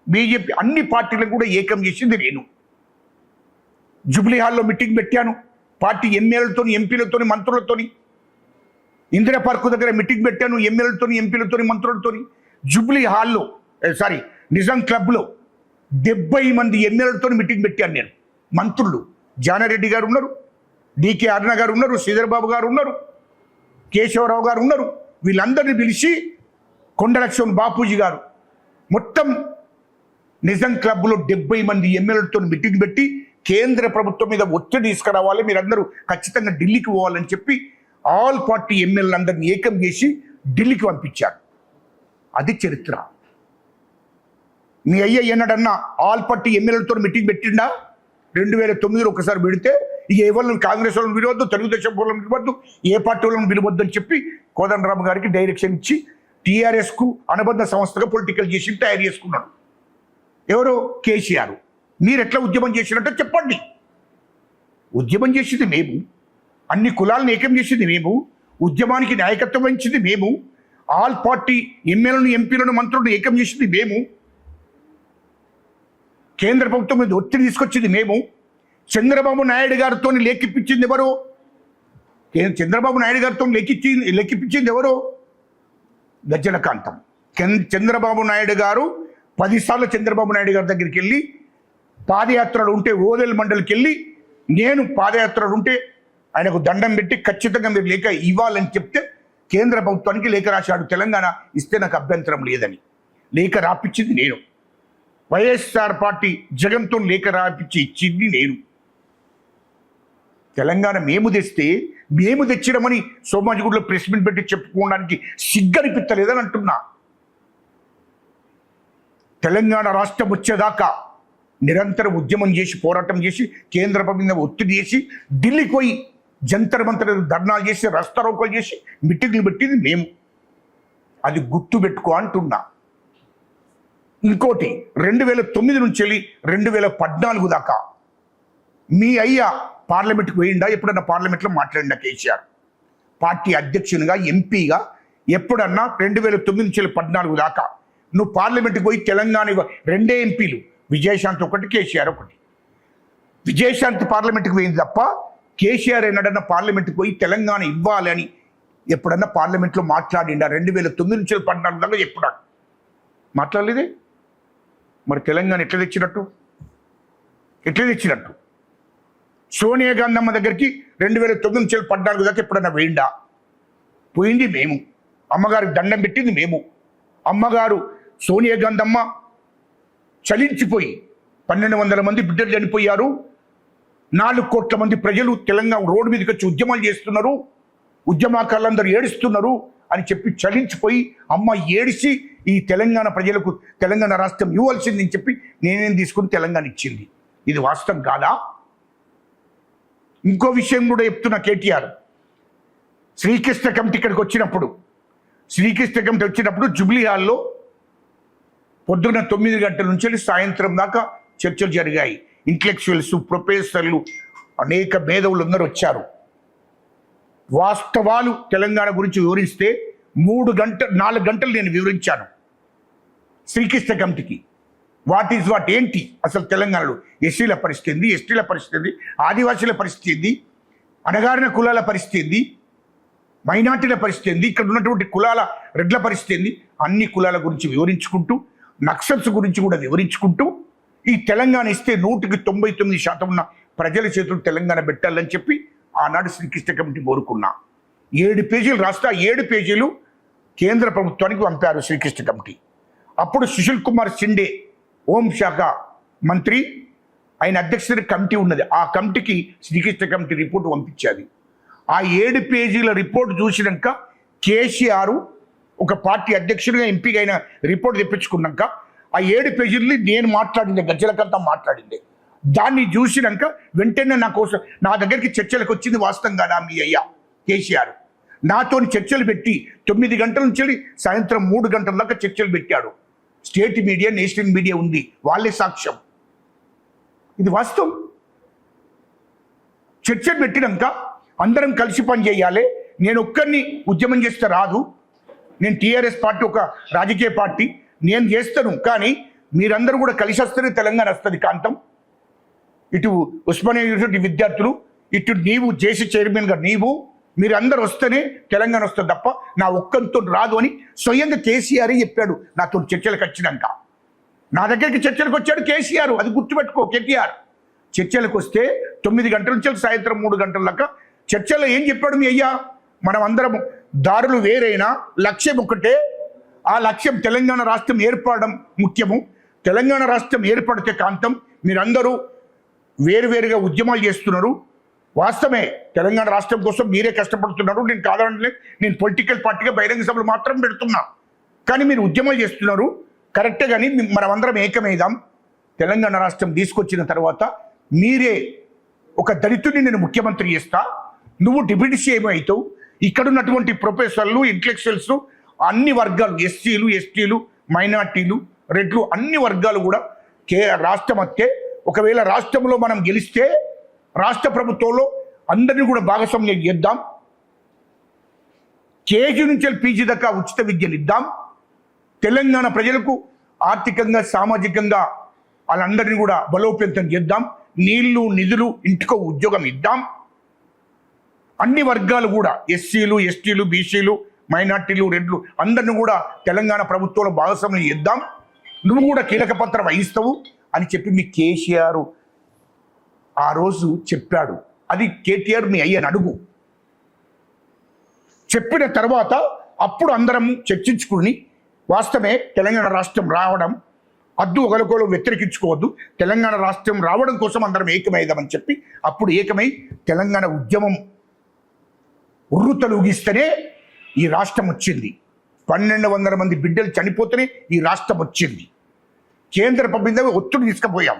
BJP అన్ని పార్టీలను కూడా ఏకం చేసింది నేను. జూబ్లీ హాల్లో మీటింగ్ పెట్టాను. పార్టీ ఎమ్మెల్యేలతో, ఎంపీలతో, మంత్రులతోని. ఇందిరా పార్కు దగ్గర మీటింగ్ పెట్టాను ఎమ్మెల్యేలతో, ఎంపీలతో, మంత్రులతో. జూబ్లీ హాల్లో నిజాం క్లబ్లో 70 మంది ఎమ్మెల్యేలతో మీటింగ్ పెట్టాను నేను. మంత్రులు జానారెడ్డి గారు ఉన్నారు, డికే అరుణ గారు ఉన్నారు, శ్రీధర్బాబు గారు ఉన్నారు, కేశవరావు గారు ఉన్నారు. వీళ్ళందరినీ పిలిచి కొండలక్ష్మణ్ బాపూజీ గారు మొత్తం నిజాం క్లబ్లో 70 మంది ఎమ్మెల్యేలతో మీటింగ్ పెట్టి కేంద్ర ప్రభుత్వం మీద ఒత్తిడి తీసుకురావాలి, మీరందరూ ఖచ్చితంగా ఢిల్లీకి పోవాలని చెప్పి ఆల్ పార్టీ ఎమ్మెల్యేలందరినీ ఏకం చేసి ఢిల్లీకి పంపించారు. అది చరిత్ర. మీ అయ్య ఎన్నడన్నా ఆల్ పార్టీ ఎమ్మెల్యేలతో మీటింగ్ పెట్టిండా? 2009 ఒకసారి పెడితే ఇక ఎవరిని కాంగ్రెస్ వాళ్ళని పిలవద్దు, తెలుగుదేశం వాళ్ళని పిలవద్దు, ఏ పార్టీ వాళ్ళని పిలవద్దు అని చెప్పి కోదండరామ్ గారికి డైరెక్షన్ ఇచ్చి టీఆర్ఎస్కు అనుబంధ సంస్థగా పొలిటికల్ చేసి తయారు చేసుకున్నాడు. ఎవరు? కేసీఆర్. మీరు ఎట్లా ఉద్యమం చేసినట్టే చెప్పండి. ఉద్యమం చేసింది మేము, అన్ని కులాలను ఏకం చేసింది మేము, ఉద్యమానికి నాయకత్వం వహించింది మేము, ఆల్ పార్టీ ఎమ్మెల్యేలను, ఎంపీలను, మంత్రులను ఏకం చేసింది మేము, కేంద్ర ప్రభుత్వం మీద ఒత్తిడి తీసుకొచ్చింది మేము. చంద్రబాబు నాయుడు గారితో లేఖిపించింది ఎవరు? చంద్రబాబు నాయుడు గారితో లేఖిపించింది ఎవరు? గజ్జల కాంతం. చంద్రబాబు నాయుడు గారు 10 సార్లు చంద్రబాబు నాయుడు గారి దగ్గరికి వెళ్ళి, పాదయాత్రలు ఉంటే ఓదెల్ మండలికి వెళ్ళి, నేను పాదయాత్రలు ఉంటే ఆయనకు దండం పెట్టి ఖచ్చితంగా మీరు లేఖ ఇవ్వాలని చెప్తే కేంద్ర ప్రభుత్వానికి లేఖ రాశాడు. తెలంగాణ ఇస్తే నాకు అభ్యంతరం లేదని లేఖ రాపించింది నేను. వైఎస్ఆర్ పార్టీ జగన్తో లేఖ రాపించి ఇచ్చింది నేను. తెలంగాణ మేము తెస్తే, మేము తెచ్చిడమని సోమాజిగూడలో ప్రెస్ మీట్ పెట్టి చెప్పుకోవడానికి సిగ్గనిపించలేదని అంటున్నా. తెలంగాణ రాష్ట్రం వచ్చేదాకా నిరంతరం ఉద్యమం చేసి, పోరాటం చేసి, కేంద్ర ప్రభుత్వం ఒత్తిడి చేసి, ఢిల్లీకి పోయి జంతర్ మంతర్ ధర్నాలు చేసి, రస్తారోకోలు చేసి, మీటింగ్లు పెట్టింది మేము. అది గుర్తు పెట్టుకో అంటున్నా. ఇంకోటి, 2009 నుంచి వెళ్ళి 2014 దాకా మీ అయ్య పార్లమెంట్కి పోయిండా? ఎప్పుడన్నా పార్లమెంట్లో మాట్లాడిండా కేసీఆర్? పార్టీ అధ్యక్షునిగా, ఎంపీగా ఎప్పుడన్నా 2009 నుంచి 14 దాకా నువ్వు పార్లమెంట్కి పోయి తెలంగాణ 2 ఎంపీలు, విజయశాంతి ఒకటి, కేసీఆర్ ఒకటి. విజయశాంతి పార్లమెంట్కి పోయింది తప్ప కేసీఆర్ ఎన్నడన్నా పార్లమెంట్కి పోయి తెలంగాణ ఇవ్వాలి అని ఎప్పుడన్నా పార్లమెంట్లో మాట్లాడిండా? 2009 నుంచి 14 దాకా ఎప్పుడా మాట్లాడలేదే? మరి తెలంగాణ ఎట్లా తెచ్చినట్టు? సోనియా గాంధీ అమ్మ దగ్గరికి 2009 నుంచి 14 దాకా ఎప్పుడన్నా పోయిందా? పోయింది మేము. అమ్మగారికి దండం పెట్టింది మేము. అమ్మగారు సోనియా గాంధీ అమ్మ చలించిపోయి 1200 మంది బిడ్డలు చనిపోయారు, 4 కోట్ల మంది ప్రజలు తెలంగాణ రోడ్డు మీదకి వచ్చి ఉద్యమాలు చేస్తున్నారు, ఉద్యమకారులందరూ ఏడుస్తున్నారు అని చెప్పి చలించిపోయి అమ్మ ఏడిసి ఈ తెలంగాణ ప్రజలకు తెలంగాణ రాష్ట్రం ఇవ్వాల్సిందని చెప్పి నేనేం తీసుకుని తెలంగాణ ఇచ్చింది. ఇది వాస్తవం కాదా? ఇంకో విషయం కూడా చెప్తున్నా. కేటీఆర్ శ్రీకృష్ణ కమిటీ ఇక్కడికి వచ్చినప్పుడు, జూబ్లీ హాల్లో పొద్దున్న 9 గంటల నుంచి సాయంత్రం దాకా చర్చలు జరిగాయి. ఇంటలెక్చువల్స్, ప్రొఫెసర్లు, అనేక మేధావులు అందరూ వచ్చారు. వాస్తవాలు తెలంగాణ గురించి వివరిస్తే 4 గంటలు నేను వివరించాను శ్రీకృష్ణ కమిటీకి. వాట్ ఏంటి అసలు తెలంగాణలో ఎస్సీల పరిస్థితి ఏంది, ఎస్టీల పరిస్థితి ఏంది, ఆదివాసీల పరిస్థితి ఏంది, అణగారిన కులాల పరిస్థితి ఏంది, మైనార్టీల పరిస్థితి ఏంది, ఇక్కడ ఉన్నటువంటి కులాల రెడ్ల పరిస్థితి ఏంది, అన్ని కులాల గురించి వివరించుకుంటూ, నక్సల్స్ గురించి కూడా వివరించుకుంటూ, ఈ తెలంగాణ ఇస్తే 99% ఉన్న ప్రజల చేతులు తెలంగాణ పెట్టాలని చెప్పి ఆనాడు శ్రీకృష్ణ కమిటీ కోరుకున్నా. 7 పేజీలు రాస్తా, 7 పేజీలు కేంద్ర ప్రభుత్వానికి పంపారు శ్రీకృష్ణ కమిటీ. అప్పుడు సుశీల్ కుమార్ షిండే హోంశాఖ మంత్రి, ఆయన అధ్యక్షతన కమిటీ ఉన్నది. ఆ కమిటీకి శ్రీకృష్ణ కమిటీ రిపోర్ట్ పంపించాలి. ఆ 7 పేజీల రిపోర్ట్ చూసినాక కేసీఆర్ ఒక పార్టీ అధ్యక్షుడిగా ఎంపిక అయిన రిపోర్ట్ తెప్పించుకున్నాక ఆ 7 పేజీలని నేను మాట్లాడింది, గజ్జలకంతా మాట్లాడింది. దాన్ని చూసినాక వెంటనే నా దగ్గరికి చర్చలకు వచ్చింది. వాస్తవం కాదా మీ అయ్యా కేసీఆర్ నాతో చర్చలు పెట్టి 9 గంటల నుంచి సాయంత్రం 3 గంటల దాకా చర్చలు పెట్టాడు. స్టేట్ మీడియా, నేషనల్ మీడియా ఉంది, వాళ్ళే సాక్ష్యం. ఇది వాస్తవం. చర్చలు పెట్టినాక అందరం కలిసి పని చేయాలి. నేను ఒక్కరిని ఉద్యమం చేస్తే రాదు. నేను టీఆర్ఎస్ పార్టీ ఒక రాజకీయ పార్టీ, నేను చేస్తాను. కానీ మీరందరూ కూడా కలిసి వస్తేనే తెలంగాణ వస్తుంది. కాంతం ఇటు ఉస్మానియా యూనివర్సిటీ విద్యార్థులు, ఇటు నీవు జేసీ చైర్మన్గా మీరందరూ వస్తేనే తెలంగాణ వస్తుంది తప్ప నా ఒక్కరితో రాదు అని స్వయంగా కేసీఆర్ చెప్పాడు. నాతో చర్చలకు వచ్చినాక నా దగ్గరికి చర్చలకు వచ్చాడు కేసీఆర్. అది గుర్తుపెట్టుకో. కేటీఆర్ చర్చలకు వస్తే 9 గంటల నుంచి సాయంత్రం 3 గంటల దాకా చర్చలో ఏం చెప్పాడు మీ అయ్యా? మనం అందరం దారులు వేరైనా లక్ష్యం ఒకటే. ఆ లక్ష్యం తెలంగాణ రాష్ట్రం ఏర్పడడం ముఖ్యము. తెలంగాణ రాష్ట్రం ఏర్పడితే కాంతం మీరందరూ వేరువేరుగా ఉద్యమాలు చేస్తున్నారు. వాస్తవమే, తెలంగాణ రాష్ట్రం కోసం మీరే కష్టపడుతున్నారు. నేను కాదంటే నేను పొలిటికల్ పార్టీగా బహిరంగ సభలు మాత్రం పెడుతున్నా. కానీ మీరు ఉద్యమాలు చేస్తున్నారు కరెక్టే. కానీ మనమందరం ఏకమేదాం. తెలంగాణ రాష్ట్రం తీసుకొచ్చిన తర్వాత మీరే ఒక దళితుడిని నేను ముఖ్యమంత్రి చేస్తా, నువ్వు డిప్యూటీ సీఎం అవుతావు. ఇక్కడ ఉన్నటువంటి ప్రొఫెసర్లు, ఇంటలెక్చువల్స్, అన్ని వర్గాలు, ఎస్సీలు, ఎస్టీలు, మైనార్టీలు, రెడ్లు, అన్ని వర్గాలు కూడా రాష్ట్రం వస్తే, ఒకవేళ రాష్ట్రంలో మనం గెలిస్తే రాష్ట్ర ప్రభుత్వంలో అందరినీ కూడా భాగస్వామ్యం చేద్దాం. కేజీ నుంచి పీజీ దాకా ఉచిత విద్యను ఇద్దాం. తెలంగాణ ప్రజలకు ఆర్థికంగా, సామాజికంగా వాళ్ళందరినీ కూడా బలోపేతం చేద్దాం. నీళ్లు, నిధులు, ఇంటికో ఉద్యోగం ఇద్దాం. అన్ని వర్గాలు కూడా ఎస్సీలు, ఎస్టీలు, బీసీలు, మైనార్టీలు, రెడ్లు అందరిని కూడా తెలంగాణ ప్రభుత్వంలో భాగస్వామ్యం చేద్దాం. నువ్వు కూడా కీలక పాత్ర వహిస్తావు అని చెప్పి మీ కేసీఆర్ ఆ రోజు చెప్పాడు. అది కేటీఆర్ మీ అయ్యని అడుగు. చెప్పిన తర్వాత అప్పుడు అందరం చర్చించుకుని వాస్తవమే తెలంగాణ రాష్ట్రం రావడం అద్దు ఒకరికొకరు వ్యతిరేకించుకోవద్దు, తెలంగాణ రాష్ట్రం రావడం కోసం అందరం ఏకమైదామని చెప్పి అప్పుడు ఏకమై తెలంగాణ ఉద్యమం ఉర్రుతలూగిస్తేనే ఈ రాష్ట్రం వచ్చింది. 1200 మంది బిడ్డలు చనిపోతేనే ఈ రాష్ట్రం వచ్చింది. కేంద్ర ప్రభుత్వం ఒత్తిడి తీసుకుపోయాం.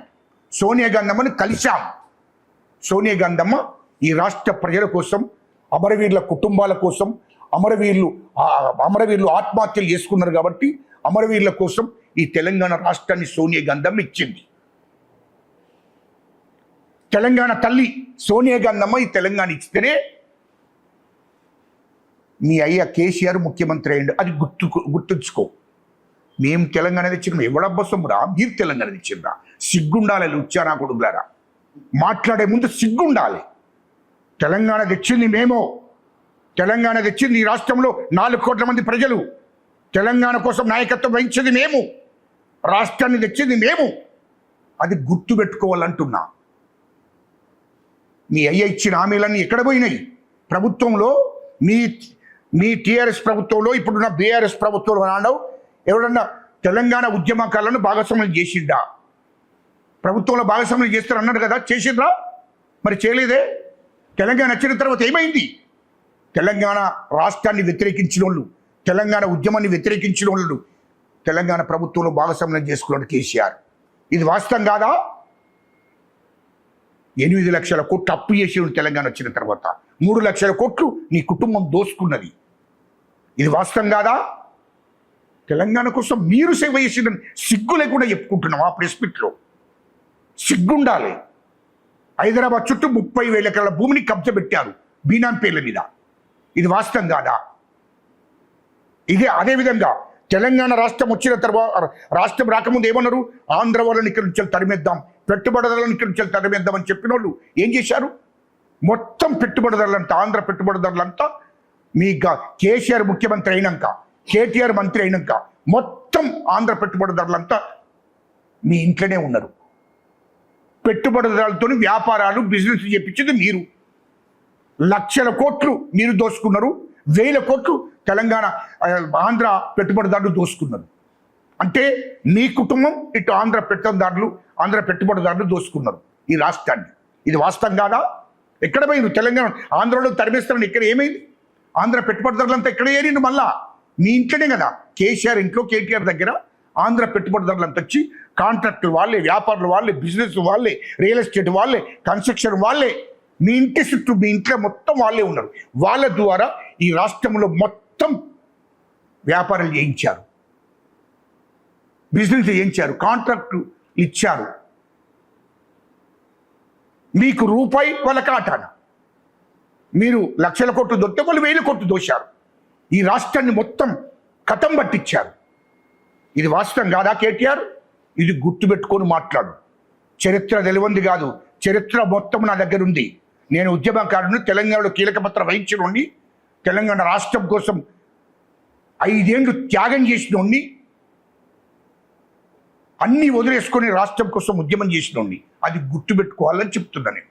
సోనియా గాంధమ్మని కలిశాం. సోనియా గాంధమ్మ ఈ రాష్ట్ర ప్రజల కోసం, అమరవీరుల కుటుంబాల కోసం, అమరవీరులు ఆత్మహత్యలు చేసుకున్నారు కాబట్టి అమరవీరుల కోసం ఈ తెలంగాణ రాష్ట్రాన్ని సోనియా గాంధమ్మ ఇచ్చింది. తెలంగాణ తల్లి సోనియా గాంధమ్మ ఈ తెలంగాణ ఇస్తేనే మీ అయ్య కేసీఆర్ ముఖ్యమంత్రి అయ్యిండు. అది గుర్తుంచుకో. మేము తెలంగాణ తెచ్చినాం. ఎవడబ్బసంరా మీరు తెలంగాణ తెచ్చినరా? సిగ్గుండాలి లుచ్చానా కొడుకులారా. మాట్లాడే ముందు సిగ్గుండాలి. తెలంగాణ తెచ్చింది మేము. తెలంగాణ తెచ్చింది ఈ రాష్ట్రంలో 4 కోట్ల మంది ప్రజలు. తెలంగాణ కోసం నాయకత్వం వహించింది మేము. రాష్ట్రాన్ని తెచ్చింది మేము. అది గుర్తుపెట్టుకోవాలంటున్నా. మీ అయ్య ఇచ్చిన హామీలన్నీ ఎక్కడ పోయినాయి? ప్రభుత్వంలో మీ టీఆర్ఎస్ ప్రభుత్వంలో, ఇప్పుడున్న బీఆర్ఎస్ ప్రభుత్వంలో అన్నావు ఎవడన్నా తెలంగాణ ఉద్యమకాలను భాగస్వామ్యం చేసిండా? ప్రభుత్వంలో భాగస్వామ్యం చేస్తారు అన్నాడు కదా, చేసిండ్రా? మరి చేయలేదే. తెలంగాణ వచ్చిన తర్వాత ఏమైంది? తెలంగాణ రాష్ట్రాన్ని వ్యతిరేకించిన వాళ్ళు, తెలంగాణ ఉద్యమాన్ని వ్యతిరేకించిన వాళ్ళు తెలంగాణ ప్రభుత్వంలో భాగస్వామ్యం చేసుకున్నాడు కేసీఆర్. ఇది వాస్తవం కాదా? 8 లక్షల కోట్లు అప్పు చేసి తెలంగాణ వచ్చిన తర్వాత 3 లక్షల కోట్లు నీ కుటుంబం దోసుకున్నది. ఇది వాస్తవం కాదా? తెలంగాణ కోసం మీరు సేవ చేసిన సిగ్గు లేకుండా చెప్పుకుంటున్నాం. ఆ ప్రెస్ మీట్లో సిగ్గుండాలి. హైదరాబాద్ చుట్టూ 30,000 ఎకరాల భూమిని కబ్జా పెట్టారు బీనాం పేర్ల మీద. ఇది వాస్తవం కాదా? అదేవిధంగా తెలంగాణ రాష్ట్రం వచ్చిన తర్వాత, రాష్ట్రం రాకముందు ఏమన్నారు? ఆంధ్ర వాళ్ళని ఇక్కడి నుంచి తరిమేద్దాం, పెట్టుబడిదారులను ఇక్కడి నుంచి తరిమేద్దాం అని చెప్పిన వాళ్ళు ఏం చేశారు? మొత్తం పెట్టుబడిదారులంతా, ఆంధ్ర పెట్టుబడిదారులంతా మీ కేసీఆర్ ముఖ్యమంత్రి అయినాక, కేటీఆర్ మంత్రి అయినాక మొత్తం ఆంధ్ర పెట్టుబడిదారులంతా మీ ఇంట్లోనే ఉన్నారు. పెట్టుబడిదారులతో వ్యాపారాలు, బిజినెస్ చెప్పించింది మీరు. లక్షల కోట్లు మీరు దోసుకున్నారు. 1000 కోట్లు తెలంగాణ, ఆంధ్ర పెట్టుబడిదారులు దోసుకున్నారు. అంటే మీ కుటుంబం ఇటు ఆంధ్ర పెట్టుబడిదారులు దోసుకున్నారు. ఈ రాష్ట్రాన్ని. ఇది వాస్తవం కాదా? ఎక్కడ పోయింది తెలంగాణ? ఆంధ్రలో తరిమేస్తారని ఇక్కడ ఏమైంది? ఆంధ్ర పెట్టుబడిదారులంతా ఎక్కడ ఏరిండు? మళ్ళా మీ ఇంట్లోనే కదా, కేసీఆర్ ఇంట్లో, కేటీఆర్ దగ్గర ఆంధ్ర పెట్టుబడిదారులంతా వచ్చి కాంట్రాక్టులు వాళ్ళే, వ్యాపారులు వాళ్ళే, బిజినెస్ వాళ్ళే, రియల్ ఎస్టేట్ వాళ్ళే, కన్స్ట్రక్షన్ వాళ్ళే, మీ ఇంటి చుట్టూ మీ ఇంట్లో మొత్తం వాళ్ళే ఉన్నారు. వాళ్ళ ద్వారా ఈ రాష్ట్రంలో మొత్తం వ్యాపారాలు చేయించారు, బిజినెస్ చేయించారు, కాంట్రాక్టు ఇచ్చారు. మీకు రూపాయి వాళ్ళ కాటాన. మీరు లక్షల కోట్లు దొరికితే వాళ్ళు 1000 కోట్లు దోశారు. ఈ రాష్ట్రాన్ని మొత్తం కథం పట్టించారు. ఇది వాస్తవం కాదా కేటీఆర్? ఇది గుర్తుపెట్టుకొని మాట్లాడు. చరిత్ర తెలియంది కాదు, చరిత్ర మొత్తం నా దగ్గర ఉంది. నేను ఉద్యమకారుని, తెలంగాణలో కీలక పాత్ర వహించినోడిని, తెలంగాణ రాష్ట్రం కోసం 5 ఏళ్ళు త్యాగం చేసినోడిని, అన్నీ వదిలేసుకొని రాష్ట్రం కోసం ఉద్యమం చేసినోడిని. అది గుర్తుపెట్టుకోవాలని చెప్తున్నా. నేను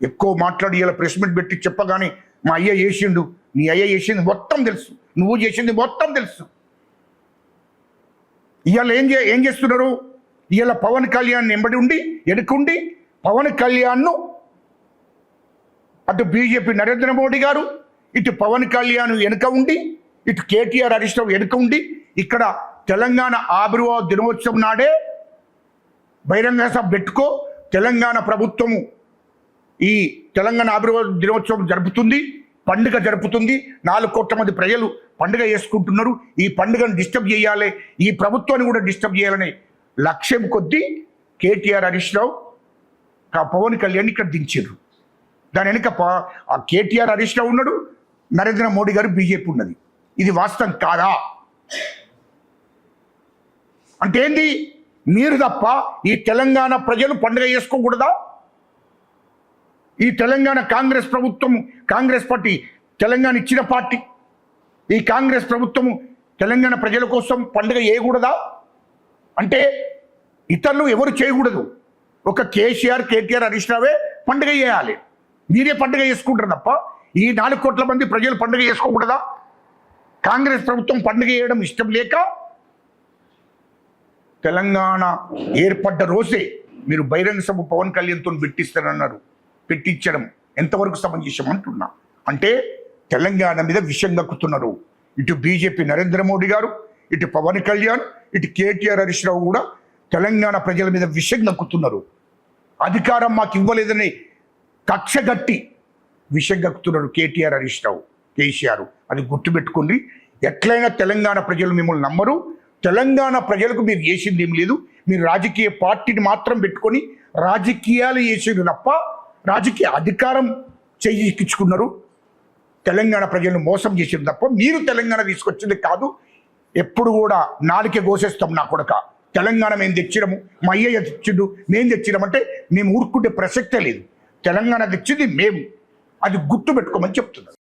ఎక్కువ మాట్లాడి ఇలా ప్రెస్ మీట్ పెట్టి చెప్పగానే మా అయ్య చేసిండు, నీ అయ్య చేసింది మొత్తం తెలుసు, నువ్వు చేసింది మొత్తం తెలుసు. ఇవాళ ఏం చేస్తున్నారు? ఇవాళ పవన్ కళ్యాణ్ ఎంబడి ఉండి, ఎడుకుండి పవన్ కళ్యాణ్ను, అటు బీజేపీ నరేంద్ర మోడీ గారు, ఇటు పవన్ కళ్యాణ్ వెనుక ఉండి, ఇటు కేటీఆర్ హరీష్ రావు వెనుక ఉండి, ఇక్కడ తెలంగాణ ఆవిర్భావ దినోత్సవం నాడే బహిరంగ సభ పెట్టుకో, తెలంగాణ ప్రభుత్వము ఈ తెలంగాణ ఆవిర్భావ దినోత్సవం జరుపుతుంది, పండుగ జరుపుతుంది, 4 కోట్ల మంది ప్రజలు పండుగ చేసుకుంటున్నారు. ఈ పండుగను డిస్టర్బ్ చేయాలి, ఈ ప్రభుత్వాన్ని కూడా డిస్టర్బ్ చేయాలనే లక్ష్యం కొద్దీ కేటీఆర్ హరీష్ రావు పవన్ కళ్యాణ్ ఇక్కడ దించారు. దాని వెనుక ఆ కేటీఆర్ హరీష్ రావు ఉన్నాడు, నరేంద్ర మోడీ గారు బీజేపీ ఉన్నది. ఇది వాస్తవం కాదా? అంటే ఏంది? మీరు తప్ప ఈ తెలంగాణ ప్రజలు పండుగ చేసుకోకూడదా? ఈ తెలంగాణ కాంగ్రెస్ ప్రభుత్వం, కాంగ్రెస్ పార్టీ తెలంగాణ ఇచ్చిన పార్టీ, ఈ కాంగ్రెస్ ప్రభుత్వము తెలంగాణ ప్రజల కోసం పండుగ చేయకూడదా? అంటే ఇతరులు ఎవరు చేయకూడదు, ఒక కేసీఆర్, కేటీఆర్, హరీష్ రావే పండుగ చేయాలి. మీరే పండుగ చేసుకుంటారు తప్ప ఈ 4 కోట్ల మంది ప్రజలు పండుగ చేసుకోకూడదా? కాంగ్రెస్ ప్రభుత్వం పండుగ చేయడం ఇష్టం లేక తెలంగాణ ఏర్పడ్డ రోజే మీరు బహిరంగ సభ పవన్ కళ్యాణ్తో పెట్టిస్తారన్నారు. పెట్టించడం ఎంతవరకు సమంజసం అంటున్నా. అంటే తెలంగాణ మీద విషం కక్కుతున్నారు. ఇటు బీజేపీ నరేంద్ర మోడీ గారు, ఇటు పవన్ కళ్యాణ్, ఇటు కేటీఆర్ హరీష్ రావు కూడా తెలంగాణ ప్రజల మీద విషం కక్కుతున్నారు. అధికారం మాకు ఇవ్వలేదని కక్ష గట్టి విషం కక్కుతున్నారు కేటీఆర్ హరీష్ రావు, కేసీఆర్. అది గుర్తుపెట్టుకోండి. ఎట్లయినా తెలంగాణ ప్రజలు మిమ్మల్ని నమ్మరు. తెలంగాణ ప్రజలకు మీరు చేసింది ఏం లేదు. మీరు రాజకీయ పార్టీని మాత్రం పెట్టుకొని రాజకీయాలు చేసేది తప్ప రాజకీయ అధికారం చేయించుకున్నారు. తెలంగాణ ప్రజలను మోసం చేసేది తప్ప మీరు తెలంగాణ తీసుకొచ్చింది కాదు. ఎప్పుడు కూడా నాలుకే కోసేస్తాం నా కొడక. తెలంగాణ మేము తెచ్చినాము, మా అయ్యయ్య తెచ్చిండు, మేము తెచ్చినామంటే మేము ఊరుకుంటే ప్రసక్తే లేదు. తెలంగాణ తెచ్చింది మేము. అది గుర్తు పెట్టుకోమని చెప్తున్నారు.